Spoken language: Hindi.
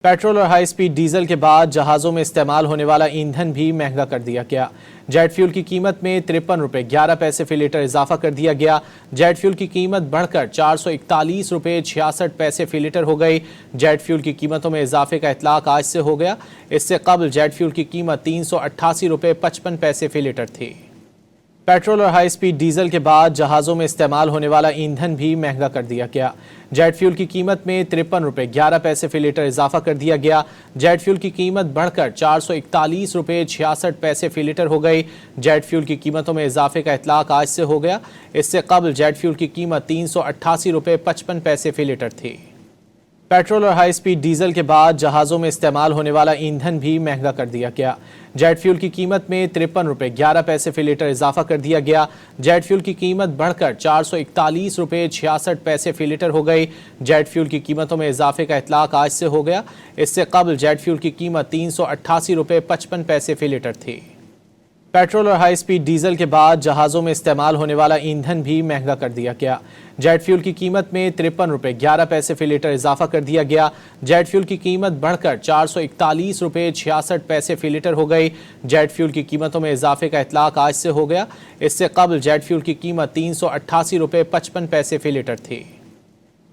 पेट्रोल और हाई स्पीड डीजल के बाद जहाज़ों में इस्तेमाल होने वाला ईंधन भी महंगा कर दिया गया। जेट फ्यूल की कीमत में 53 रुपये 11 पैसे फी लीटर इजाफा कर दिया गया। जेट फ्यूल की कीमत बढ़कर 441 रुपये 66 पैसे फी लीटर हो गई। जेट फ्यूल की कीमतों में इजाफे का इतलाक आज से हो गया। इससे कबल जेट फ्यूल की कीमत 388 रुपये 55 पैसे फी लीटर थी। पेट्रोल और हाई स्पीड डीजल के बाद जहाज़ों में इस्तेमाल होने वाला ईंधन भी महंगा कर दिया गया। जेट फ्यूल की कीमत में 53 रुपये 11 पैसे फी लीटर इजाफा कर दिया गया। जेट फ्यूल की कीमत बढ़कर 441 रुपये 66 पैसे फी लीटर हो गई। जेट फ्यूल की कीमतों में इजाफे का इतलाक आज से हो गया। इससे कबल जेट फ्यूल की कीमत 388 रुपये 55 पैसे फी लीटर थी। पेट्रोल और हाई स्पीड डीजल के बाद जहाज़ों में इस्तेमाल होने वाला ईंधन भी महंगा कर दिया गया। जेट फ्यूल की कीमत में 53 रुपये 11 पैसे फी लीटर इजाफा कर दिया गया। जेट फ्यूल की कीमत बढ़कर 441 रुपये 66 पैसे फी लीटर हो गई। जेट फ्यूल की कीमतों में इजाफे का इतलाक आज से हो गया। इससे कबल जेट फ्यूल की कीमत 388 रुपये 55 पैसे फी लीटर थी। पेट्रोल और हाई स्पीड डीजल के बाद जहाज़ों में इस्तेमाल होने वाला ईंधन भी महंगा कर दिया गया। जेट फ्यूल की कीमत में 53 रुपये 11 पैसे फी लीटर इजाफा कर दिया गया। जेट फ्यूल की कीमत बढ़कर 441 रुपये 66 पैसे फी लीटर हो गई। जेट फ्यूल की कीमतों में इजाफे का इतलाक आज से हो गया। इससे कबल जेट फ्यूल की कीमत 388 रुपये 55 पैसे फी लीटर थी।